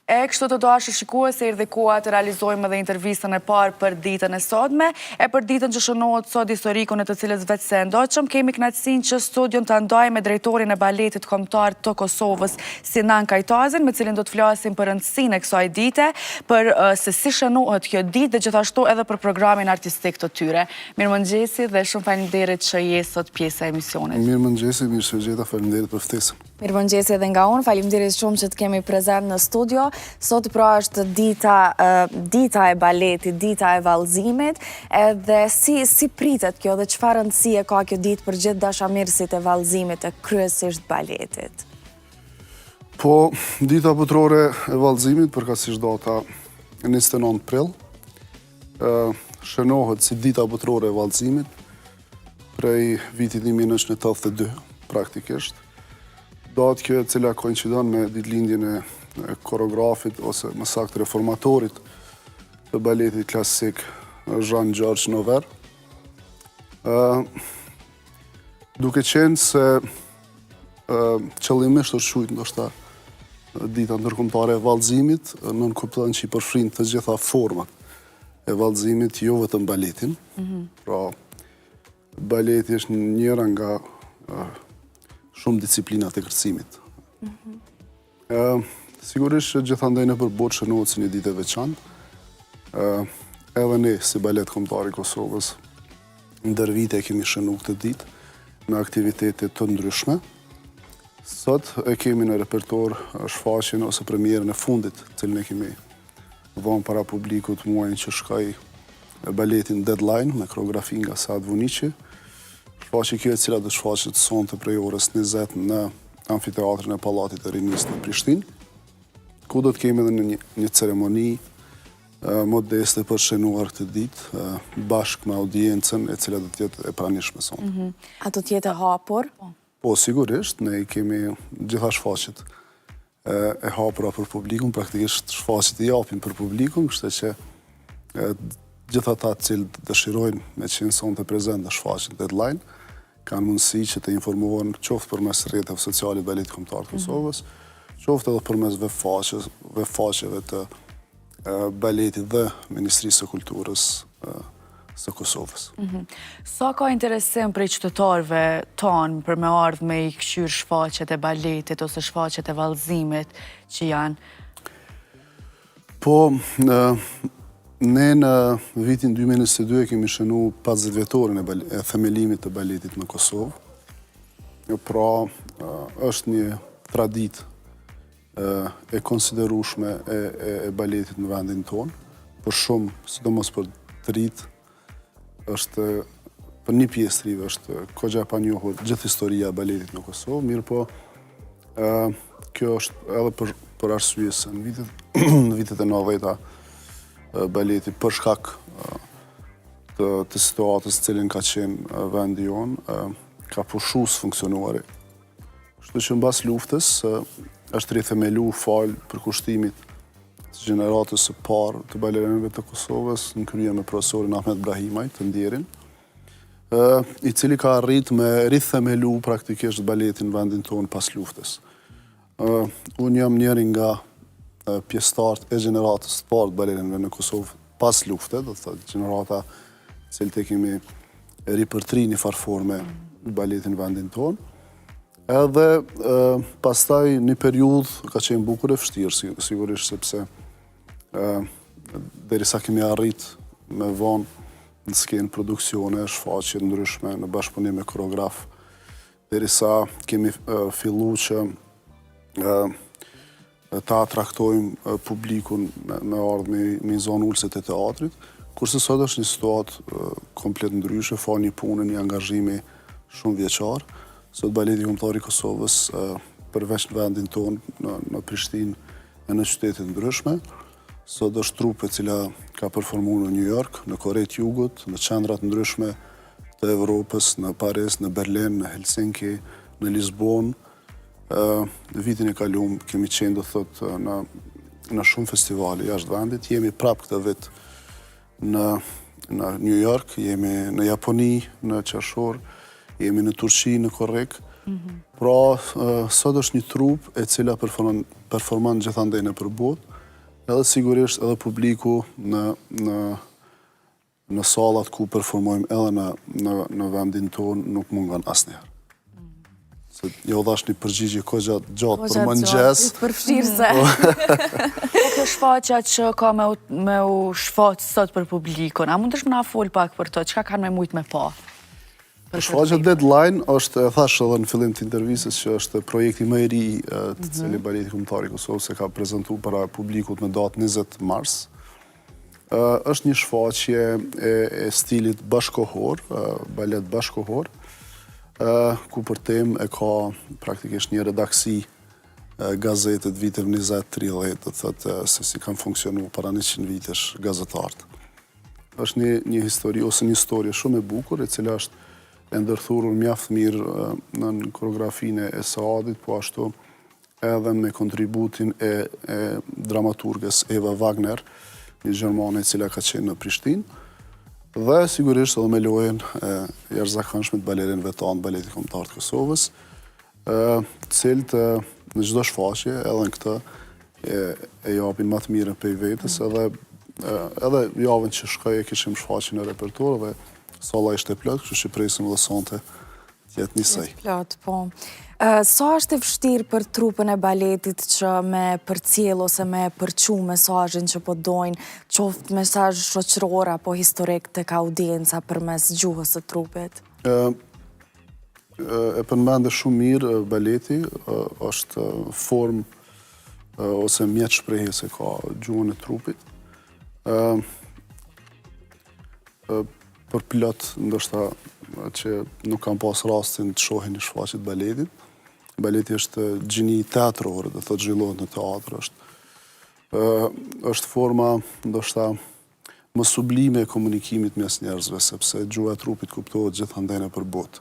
E kështu të dashur shikues, se erdhi koha të realizojmë edhe intervistën e parë për ditën e sotme, e për ditën që shënohet sot historikun e të cilës vetë se ndoqëm, kemi kënaqësinë që studion të ndajmë me drejtorin e baletit kombëtar të Kosovës, Sinan Kajtazin, me cilin do të flasim për rëndësinë e kësaj dite, për se si shënohet kjo ditë dhe gjithashtu edhe për programin artistik të tyre. Mirëmëngjesi dhe shumë faleminderit që je sot pjesë e emisionit. Mirëmëngjesi, mirë se gjeta, faleminderit për ftesën. Mirëmëngjesi edhe nga unë, faleminderit shumë që të kemi prezent në studio. Sot pra është dita e baletit, dita e vallëzimit, edhe si pritet kjo dhe çfarë rëndësie ka kjo ditë për gjithë dashamirësit e vallëzimit e kryesisht baletit? Po, dita botërore e vallëzimit, përkatësisht data 29 prill, shënohet si dita botërore e vallëzimit prej vitit 1982, praktikisht. Datë kjo e cila koincidon me ditëlindjen e koreografit ose më saktë reformatorit të baletit klasik Jean-Georges Nover. Duke qenë se qëllimisht është quajtur ndoshta dita ndërkombëtare e vallëzimit, nënkupton që i përfshin të gjitha format e vallëzimit, jo vetëm baletin. Pra, baleti është njëra nga shumë disiplinat e kërcimit. Sigurisht që gjithandaj në përbot shënohet si një ditë e veçantë. Edhe ne, si balet kombëtar i Kosovës, ndër vite e kemi shënu këtë ditë me aktivitetet të ndryshme. Sot e kemi në repertor shfaqjen ose premierën e fundit, cilën e kemi vënë para publikut muajin që shkoi baletin Deadline me koreografi nga Saad Vunici. Shfaqje kjo e cila do shfaqet sonte prej orës 20 në amfiteatrin e Pallatit të Rinisë në Prishtinë, ku do të kemi edhe një ceremoni modeste për shënuar këtë ditë, bashkë me audiencën e cila do të jetë e pranishme sonte. A do të jetë e hapur? Po, sigurisht, ne kemi gjitha shfaqjet e hapura për publikun, praktikisht shfaqjet i japim për publikun, kështu që gjitha ata cilë dëshirojnë me qenë sonte prezent në shfaqjen Deadline, kanë mundësi që të informohen qoftë përmes rrjeteve sociale të baletit kombëtar të Kosovës, qoftë edhe përmes webfaqeve të baletit dhe Ministrisë së Kulturës së Kosovës. Sa ka interesim prej qytetarëve tonë për me ardhë me i kqyr shfaqjet e baletit ose shfaqjet e vallëzimit që janë? Po, ne në vitin 2022 kemi shënu 50 vjetorin e themelimit të baletit në Kosovë. Pra, është një tradit e konsiderueshme e baletit në vendin tonë, për shumë, sidomos për të rritë, është për një pjesë të rive, është kogja pa njohur gjithë historia e baletit në Kosovë, mirë po, kjo është edhe për arsye se në vitet e 90-ta baleti për shkak të situatës cilin ka qenë vendi jonë, ka pushu së funksionuari. Kështu që në bas luftës është rithemelu falë për kushtimit të gjeneratës së parë të balerinëve të Kosovës në krye me profesorin Ahmet Brahimaj të Ndjerin, i cili ka arrit me rithemelu praktikisht baletin vendin tonë pas luftës. Unë jam njëri nga pjesëtarët e gjeneratës të parë të balerinëve në Kosovë pas lufte, do të thotë gjenerata cilë të kemi ripërtri një farforme baletin vendin tonë. Edhe pastaj një periudhë ka qenë bukur e vështirë, sigurisht sepse derisa kemi arrit me vonë në skenë produksione, shfaqje ndryshme në bashkëpunim me koreograf, derisa kemi fillu që ta atraktojmë publikun me ardhë me zonë ullësit e teatrit, kurse sot është një situatë komplet ndryshe, fa një punë, një angazhimi shumë vjeqar. Sot baleti kombëtar i Kosovës, përveç në vendin tonë, në Prishtinë e në qytetet ndryshme, sot është trupe cila ka performu në New York, në Koret Jugut, në qendrat ndryshme të Evropës, në Paris, në Berlin, në Helsinki, në Lisbon. Në vitin e kalum kemi qenë, do thotë, në shumë festivale jashtë vendit. Jemi prapë këtë vit në New York, jemi në Japoni, në qershor, jemi në Turqi, në Korrek. Pra, sot është një trup e cila performan gjithandej në përbot, edhe sigurisht edhe publiku në sallat ku performojmë edhe në vendin tonë nuk mungon asnjëherë. Se jo dhash një përgjigje ko gjatë për mëngjes. Përfshirëse. Kjo shfaqja që ka me u shfaq sot për publikun, a mundesh më na fol pak për to, çka kanë me mujt me pa? Shfaqja Deadline është, e thash edhe në fillim të intervistës, që është projekti më i ri të cili Baleti Kombëtar i Kosovës se ka prezantuar para publikut në datë 20 mars. Është një shfaqje e stilit bashkohor, balet bashkohor, ku për temë e ka praktikisht një redaksi gazetet vitet 20-30, të thotë se si kanë funksionuar para 100 vitesh gazetarët. Është një histori ose një historie shumë e bukur, e cila është e ndërthurur mjaft mirë në koreografinë e Saadit, po ashtu edhe me kontributin e dramaturgës Eva Wagner, një gjermane e cila ka qenë në Prishtinë, dhe sigurisht edhe me lojën jashtëzakonshme të balerinëve vetan Baletit Kombëtar të Kosovës, të cilët në çdo shfaqje, edhe në këtë, e japin më të mirën prej vetes, edhe javën që shkoj e kishim shfaqje në repertuar dhe salla ishte plot, kështu që presim edhe sonte të jetë njësoj. Plot, po. Sa është e vështirë për trupën e baletit që me përcjell ose me përçu mesazhin që po dojnë, qoftë mesazh shoqëror apo historik tek audienca përmes gjuhës së trupit? E përmendë shumë mirë baleti, është formë ose mjet shprehje se ka gjuhën e trupit. Për plot, ndoshta që nuk kam pas rastin të shohin një shfaqje të baletit. Baleti është gjini teatrore, dhe thotë zhvillohet në teatr, është forma, ndoshta, më sublime e komunikimit mes njerëzve, sepse gjuha e trupit kuptohet gjithandej nëpër botë.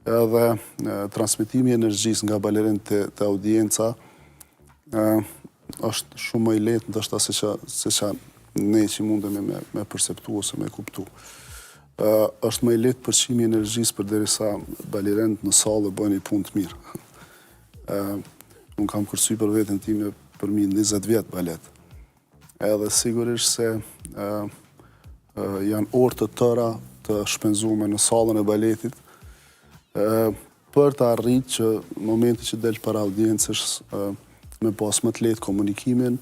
Edhe transmetimi i energjisë nga balerin te audienca është shumë më i lehtë ndoshta se që ne që mundemi me perceptu ose me kuptu. Është më i lehtë përqimi i energjisë përderisa balerent në sallë bëjnë një punë të mirë. Unë kam kursy për veten time për 20 vjet balet. Edhe sigurisht se janë orë të tëra të shpenzume në sallën e baletit për të arritë që në momenti që del para audiencës me pas më të lehtë komunikimin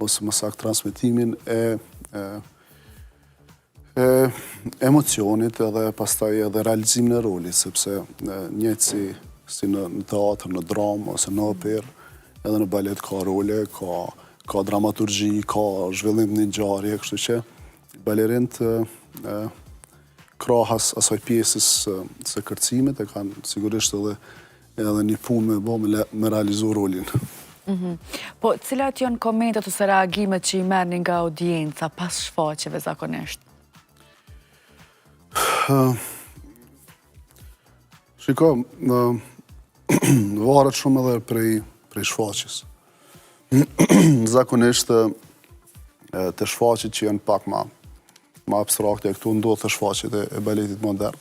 ose më saktë transmetimin e emocionit edhe pastaj edhe realizimin e rolit, sepse njëjtë si në teatr, në dramë ose në operë, edhe në balet ka role, ka dramaturgji, ka zhvillim në ngjarje, kështu që balerinët krahas asaj pjesës së kërcimit e kanë sigurisht edhe një punë me realizu rolin. Po, cilat janë komentet ose reagimet që i merrni nga audienca pas shfaqjeve zakonisht? Shiko, varet shumë edhe prej shfaqjes. Zakonisht të shfaqjet që janë pak ma abstrakte, këtu ndodhë të shfaqjet e baletit modern,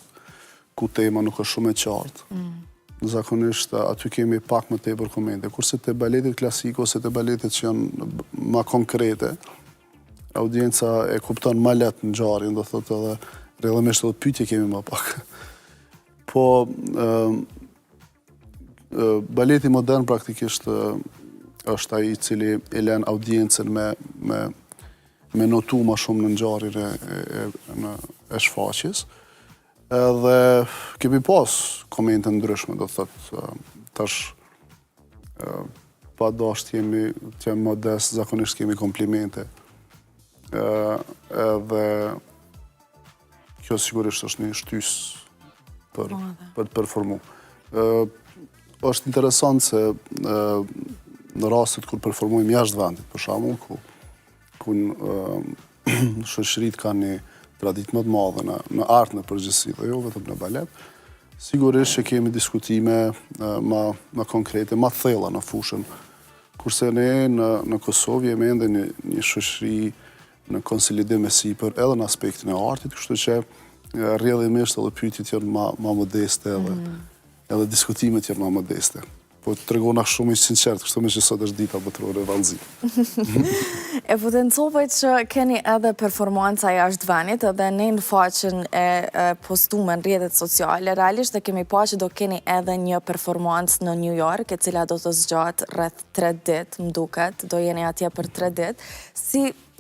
ku tema nuk është shumë e qartë. Zakonisht aty kemi pak më tepër komente, kurse te baletit klasik ose te baletit që janë ma konkrete, audienca e kupton ma lehtë ngjarjen, do thotë edhe rrjedhimisht edhe pyetje kemi më pak. Po baleti modern praktikisht është ai i cili e lën audiencën me notu ma shumë në ngjarjen e shfaqjes. Edhe kemi pas komente ndryshme, do thotë, tash pa dasht jemi modest, zakonisht kemi komplimente. Edhe kjo sigurisht është një shtys për të performu. Është interesant se në rastet kur performojmë jashtë vendit, për shembull, ku shoqëritë kanë një traditë më të madhe në art në përgjithësi dhe jo vetëm në balet, sigurisht që kemi diskutime më konkrete, më thella në fushën. Kurse ne në Kosovë jemi ende një shoqëri në konsolidim e sipër edhe në aspektin e artit, kështu që rrjedhimisht edhe pyetjet janë më modeste edhe diskutimet janë më modeste. po të tregona shumë i sinqert, kështu me që sot është dita botërore e vallëzimit. E potencovajt që keni edhe performanca jashtë venit edhe ne në faqen e postume në rrjetet sociale, realisht e kemi pa që do keni edhe një performancë në New York, e cila do të zgjatë rreth 3 ditë, më duket, do jeni atje për 3 ditë.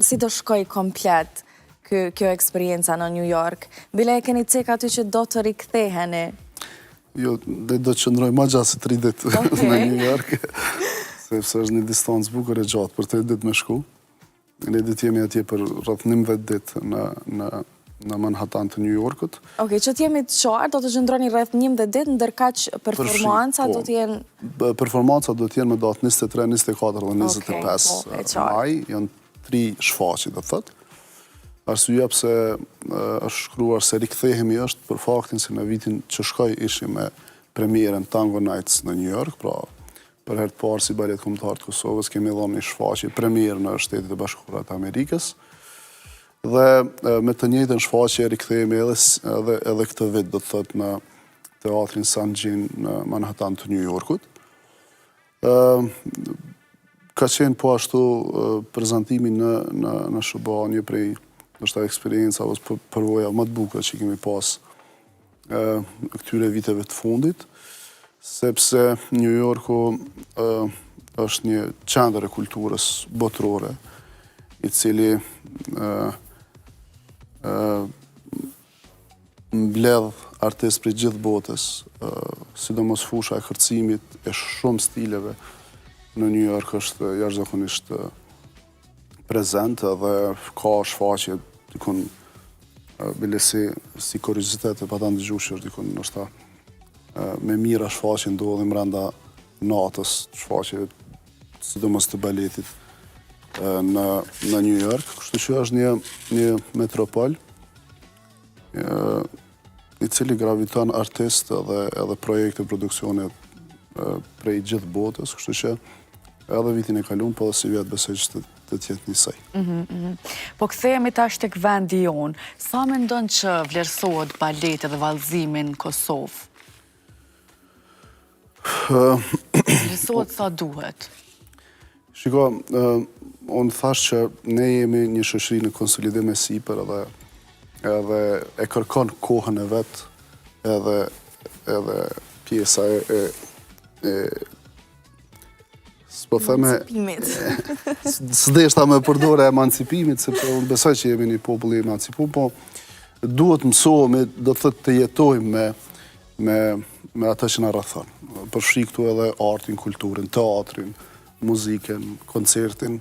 Si do shkoj komplet kjo eksperienca në New York? Bile e keni cek aty që do të riktheheni? Jo, do të qëndroj ma gjatë se 3 ditë në New York, sepse është një distancë bukur e gjatë për 3 ditë me shku. Ne do të jemi atje për rreth 19 ditë në Manhattan të New Yorkut. Okej, që t'jemi të qartë, do të qëndroni rreth 11 ditë, ndërkaq performanca do t'jenë... Performanca do t'jenë me datë 23, 24 dhe 25 maj, janë 3 shfaqje, do thotë. Arsyeja pse është shkruar se rikthehemi është për faktin se në vitin që shkoj ishim me premierën Tango Nights në New York, pra për herë të parë si balet kombëtar të Kosovës kemi dhënë një shfaqje premierë në Shtetet e Bashkuara të Amerikës. Dhe me të njëjtën shfaqje rikthehemi edhe këtë vit, do të thotë në teatrin San Gin në Manhattan të New Yorkut. Ka qenë po ashtu prezantimi në SHBA një prej nështë ta eksperienca ose përvoja më të bukura që kemi pas në këtyre viteve të fundit, sepse New Yorku është një qendër e kulturës botërore, i cili mbledh artistë prej gjithë botës, sidomos fusha e kërcimit e shumë stileve në New York është jashtëzakonisht prezent dhe ka shfaqje dikun bile si kuriozitet e pa ta ndëgjuar dikun ndoshta me mira shfaqje ndodhin brenda natës, shfaqje sidomos të baletit në New York, kështu që është një metropol i cili graviton artistë edhe projekte produksione prej gjithë botës, kështu që edhe vitin e kaluar, po dhe si vjet besoj që të tjetë njësaj. Po kthehemi tash tek vendi jonë. Sa mendon që vlerësohet baleti dhe vallëzimi në Kosovë? Vlerësohet sa duhet? Shiko, unë thash që ne jemi një shoqëri në konsolidim e sipër edhe e kërkon kohën e vet, edhe pjesa e s'po theme... S'deshta me përdore emancipimit, sepse unë besoj që jemi një popull i emancipuar, po duhet mësohemi, do të thotë të jetojmë me atë që na rrethon. Përfshi këtu edhe artin, kulturën, teatrin, muzikën, koncertin.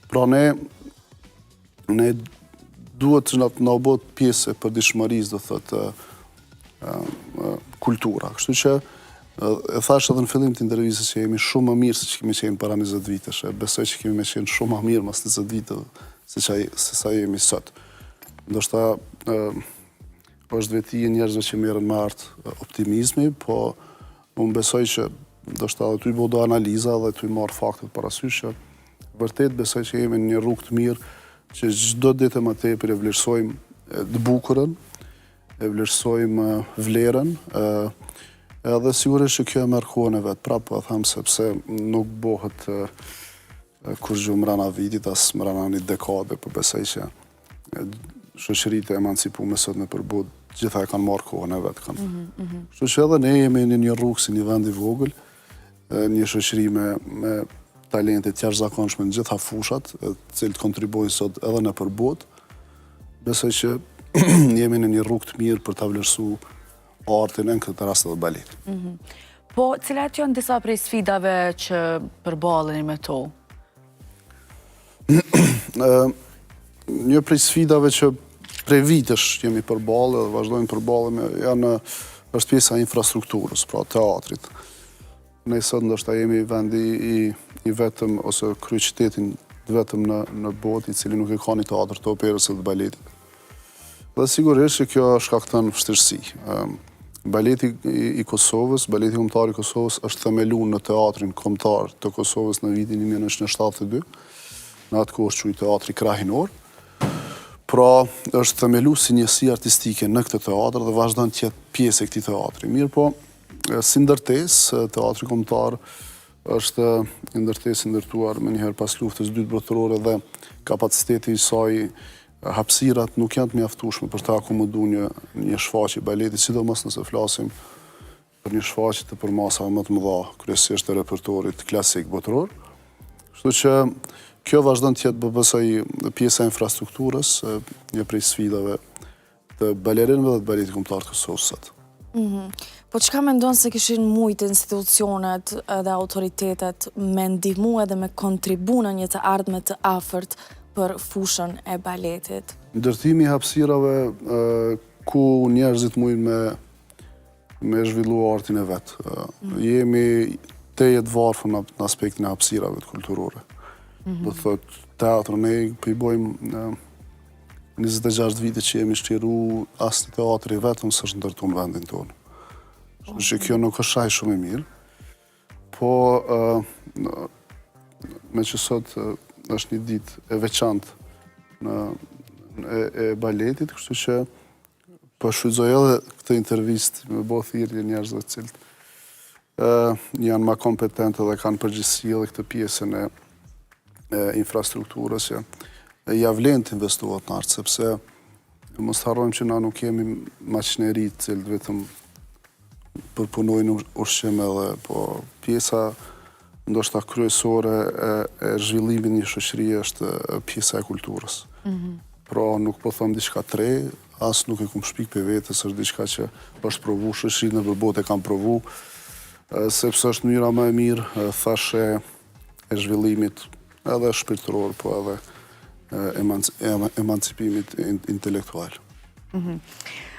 Pra ne duhet që na bëhet pjesë e përditshmërisë, do thotë kultura. Kështu që e thash edhe në fillim të intervistës që jemi shumë më mirë se që kemi qenë para 20 vitesh. Besoj që kemi qenë shumë më mirë mas 20 viteve se sa jemi sot. Ndoshta është veti e njerëzve që merren me optimizmi, po unë besoj që ndoshta edhe ty bëdo analiza dhe ty marr faktet parasysh që vërtet besoj që jemi në një rrugë të mirë që çdo ditë më tepër e vlerësojmë të bukurën, e vlerësojmë vlerën, edhe sigurisht që kjo e merr kohën e vet, prapë po them sepse nuk bëhet kur gjë mbrana vitit, as mbrana një dekade, po besoj që shoqëritë e emancipuara sot në përbot gjitha e kanë marrë kohën e vet kanë. Kështu që edhe ne jemi në një rrugë si një vend i vogël, një shoqëri me talente të jashtëzakonshme në gjitha fushat, të cilët kontribuojnë sot edhe në përbot. Besoj që jemi në një rrugë të mirë për ta vlerësuar artin në këtë rast edhe baletin. Po, cilat janë disa prej sfidave që përballeni me to? Një prej sfidave që prej vitesh jemi përballë dhe vazhdojmë përballemi është pjesa e infrastrukturës, pra teatrit. Ne sot ndoshta jemi vendi i vetëm ose kryeqytetin vetëm në botë i cili nuk e ka një teatr të operës dhe të baletit. Dhe sigurisht që kjo shkakton vështirësi. Baleti i Kosovës, baleti kombëtar i Kosovës është themeluar në teatrin kombëtar të Kosovës në vitin 1972. Në atë kohë është quajtur Teatri Krahinor. Pra, është themeluar si njësi artistike në këtë teatr dhe vazhdon të jetë pjesë e këtij teatri. Mirë po, si ndërtesë, teatri kombëtar është ndërtesë ndërtuar më njëherë pas luftës dytë botërore dhe kapaciteti i saj, hapësirat nuk janë të mjaftueshme për të akomoduar një shfaqje baleti, sidomos nëse flasim për një shfaqje të përmasave më të mëdha, kryesisht të repertorit klasik botëror. Kështu që kjo vazhdon të jetë besoj pjesa e infrastrukturës, një prej sfidave të balerinëve dhe të baletit kombëtar të Kosovës sot. Po çka mendon se kishin mujt institucionet dhe autoritetet me ndihmu edhe me kontribu në një të ardhme të afërt për fushën e baletit? Ndërtimi i hapësirave ku njerëzit mujnë me zhvillu artin e vetë. Jemi tejet varfër në aspektin e hapësirave të kulturore. Do të thotë, teatro, ne i bojmë 26 vite që jemi shqiru, asë një teatri vetëm së është ndërtu në vendin tonë. Që kjo nuk është shaj shumë e mirë, po me që sot është një ditë e veçantë e baletit, kështu që po shfrytëzoj edhe këtë intervistë me bo thirrje njerëzve të cilët janë ma kompetentë dhe kanë përgjegjësi edhe këtë pjesën e infrastrukturës që ja vlen të investohet në art, sepse mos harrojmë që na nuk kemi maqineri të cilët vetëm përpunojnë ushqim edhe, po pjesa ndoshta kryesore e zhvillimit një shoqërie është pjesa e kulturës. Pra nuk po them diçka tre, as nuk e kum shpik për vetës, është diçka që është provu, shoqëritë në botë e kanë provu, sepse është mënyra më e mirë, thashe, e zhvillimit edhe shpirtëror, po edhe emancipimit intelektual.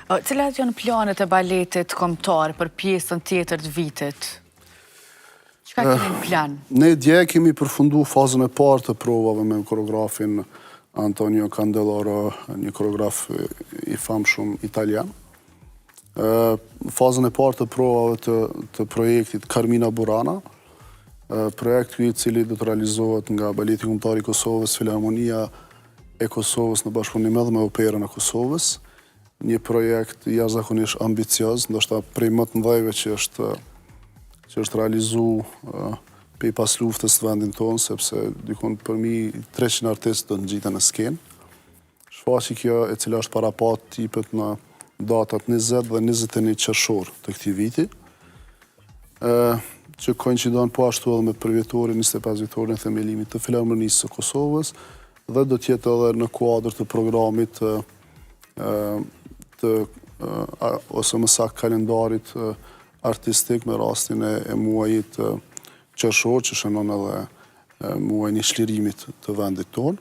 Cilat janë planet e baletit kombëtar për pjesën tjetër të vitit? Çka keni në plan? Ne dje kemi përfundu fazën e parë të provave me koreografin Antonio Candeloro, një koreograf i famshëm italian. Fazën e parë të provave të projektit Carmina Burana, projekt i cili do të realizohet nga Baleti Kombëtar i Kosovës, Filharmonia e Kosovës në bashkëpunim edhe me Operën e Kosovës. Një projekt jashtëzakonisht ambicioz, ndoshta prej më të mëdhejve që është realizu pej pas luftës të vendin tonë, sepse dikun përmi 300 artistë do të ngjiten në skenë. Shfaqja kjo e cila është parapat tipet në datat 20 dhe 21 qershor të këtij viti, që koincidon po ashtu edhe me përvjetorin 25 vjetorin e themelimit të Filharmonisë së Kosovës dhe do të jetë edhe në kuadër të programit ose më saktë kalendarit artistik me rastin e muajit qershor që shënon edhe muajin e çlirimit të vendit tonë.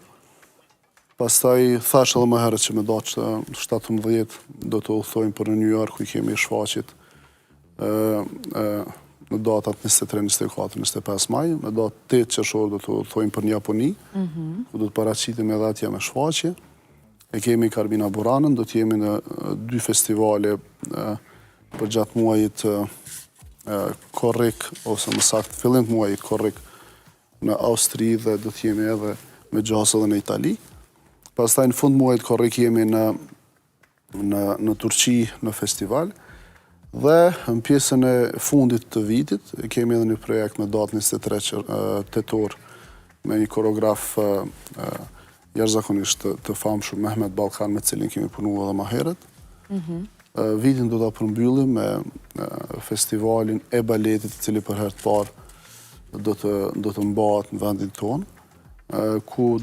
Pastaj thash edhe më herët që me datë 17 do të udhtojmë për në New York, ku kemi shfaqjet në datat 23, 24, 25 maj, me datë 8 qershor do të udhtojmë për në Japoni, ku do të paraqitim edhe atje me shfaqje. E kemi Carmina Buranën, do të jemi në 2 festivale për gjatë muajit korrik, ose më saktë fillim të muajit korrik në Austri dhe do të jemi edhe me gjasë edhe në Itali. Pastaj në fund muajit korrik jemi në Turqi në festival. Dhe në pjesën e fundit të vitit kemi edhe një projekt me datë 23 tetor me një koreograf jashtëzakonisht të famshëm Mehmet Ballkan, me cilin kemi punuar edhe më herët. Vitin do ta përmbyllim me festivalin e baletit, i cili për herë të parë do të mbahet në vendin tonë, ku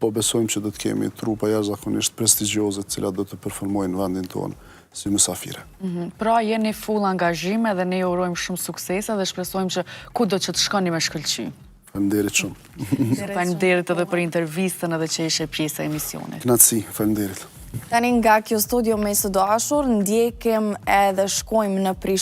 po besojmë që do të kemi trupa jashtëzakonisht prestigjioze, të cilat do të performojnë në vendin tonë si mysafire. Pra jeni full angazhime dhe ne ju urojmë shumë suksese dhe shpresojmë që kudo që të shkoni me shkëlqy. Faleminderit shumë. Faleminderit edhe për intervistën edhe që ishe pjesë e emisionit. Kënaqësi, faleminderit. Tani nga kjo studio me së dashur, ndjekim edhe shkojmë në Prishtinë.